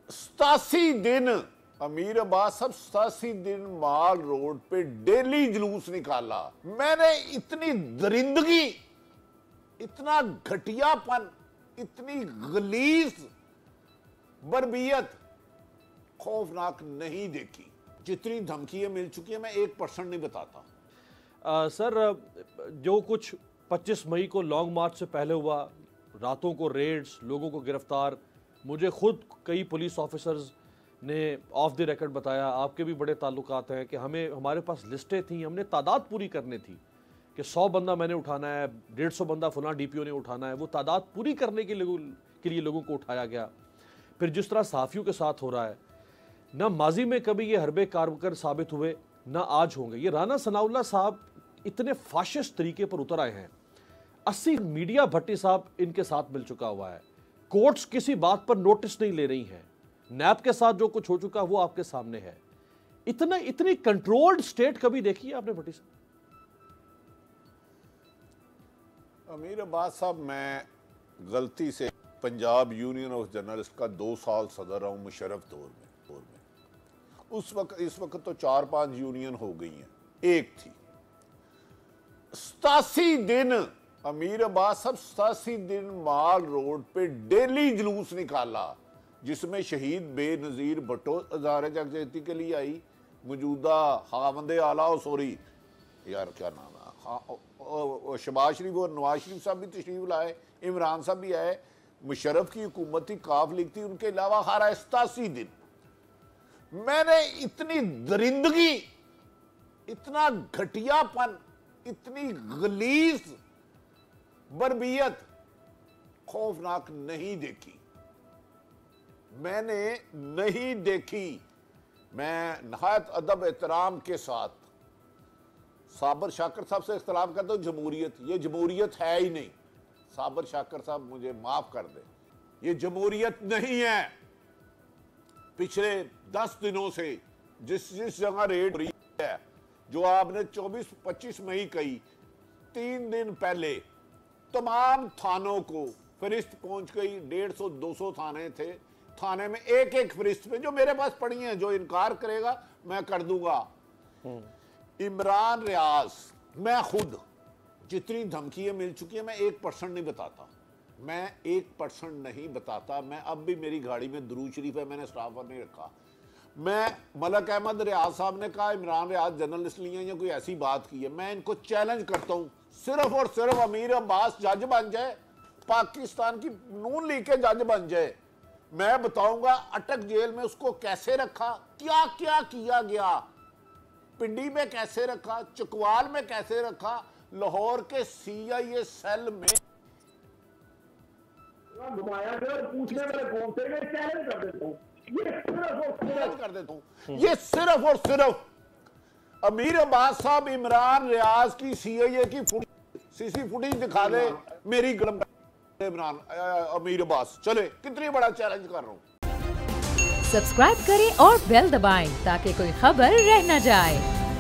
87 दिन अमीर अब्बास साहब 87 दिन माल रोड पे डेली जुलूस निकाला। मैंने इतनी दरिंदगी, इतना घटियापन, इतनी गलीज बर्बियत खौफनाक नहीं देखी। जितनी धमकियां मिल चुकी है मैं 1% नहीं बताता। सर, जो कुछ 25 मई को लॉन्ग मार्च से पहले हुआ, रातों को रेड्स, लोगों को गिरफ्तार, मुझे खुद कई पुलिस ऑफिसर्स ने ऑफ द रिकॉर्ड बताया, आपके भी बड़े ताल्लुकात हैं कि हमारे पास लिस्टें थी, हमने तादाद पूरी करनी थी कि 100 बंदा मैंने उठाना है, 150 बंदा फलां डीपीओ ने उठाना है। वो तादाद पूरी करने के लिए लोगों को उठाया गया। फिर जिस तरह सहाफ़ियों के साथ हो रहा है, ना माजी में कभी ये हरबे कारगर साबित हुए, ना आज होंगे। ये राना सनाउल्लाह साहब इतने फाशिस्ट तरीके पर उतर आए हैं। 80 मीडिया भट्टी साहब इनके साथ मिल चुका हुआ है। कोर्ट्स किसी बात पर नोटिस नहीं ले रही हैं। नैब के साथ जो कुछ हो चुका वो आपके सामने है। इतनी कंट्रोल्ड स्टेट कभी देखी है आपने भट्टी साहब? अमीर अब्बास साहब, मैं गलती से पंजाब यूनियन ऑफ जर्नलिस्ट का 2 साल सदर रहा हूं मुशर्रफ दौर में। इस वक्त तो 4-5 यूनियन हो गई हैं, एक थी। 87 दिन अमीर अब्बास साहब 87 दिन माल रोड पे डेली जुलूस निकाला, जिसमें शहीद बेनज़ीर भुट्टो इज़हार यकजहती के लिए आई, मौजूदा खावंदे आला सॉरी यार क्या नाम है, शहबाज शरीफ और नवाज शरीफ साहब भी तशरीफ लाए, इमरान साहब भी आए, मुशर्रफ की हुकूमत थी, काफ लीग थी, उनके अलावा हर 87 दिन मैंने इतनी दरिंदगी, इतना घटियापन, इतनी गलीज बर्बियत खौफनाक नहीं देखी। मैंने नहीं देखी। मैं नहायत अदब एहतराम के साथ साबर शाकर साहब से इख्तलाफ करता हूं। जमहूरियत, ये जमहूरियत है ही नहीं। साबर शाकर साहब मुझे माफ कर दे, ये जमहूरियत नहीं है। पिछले 10 दिनों से जिस जगह रेड हो रही है, जो आपने 24-25 मई कही, 3 दिन पहले तमाम थानों को फरिश्त पहुंच गई। 150-200 थाने थे, थाने में एक फरिश्त पे, जो मेरे पास पड़ी हैं, जो इनकार करेगा मैं कर दूंगा। इमरान रियाज, मैं खुद जितनी धमकियां मिल चुकी है मैं 1% नहीं बताता। मैं 1% नहीं बताता। मैं अब भी, मेरी गाड़ी में दुरूद शरीफ है, मैंने स्टाफ पर नहीं रखा। मैं मलक अहमद रियाज साहब ने कहा इमरान रियाज जर्नलिस्ट लिए या कोई ऐसी बात की है, मैं इनको चैलेंज करता हूं, सिर्फ और सिर्फ अमीर अब्बास जज बन जाए, पाकिस्तान की नून लीग के जज बन जाए, मैं बताऊंगा अटक जेल में उसको कैसे रखा, क्या क्या किया गया, पिंडी में कैसे रखा, चकवाल में कैसे रखा, लाहौर के CIA सेल में घुमाया गया, पूछने वाले कौन थे, मैं चैलेंज कर देता हूं। ये सिर्फ और सिर्फ अमीर अब्बास साहब इमरान रियाज की CIA की सीसी फुटेज दिखा दे, मेरी गलम इमरान अमीर अब्बास चले। कितनी बड़ा चैलेंज कर रहा हूं। सब्सक्राइब करें और बेल दबाएं ताकि कोई खबर रह न जाए।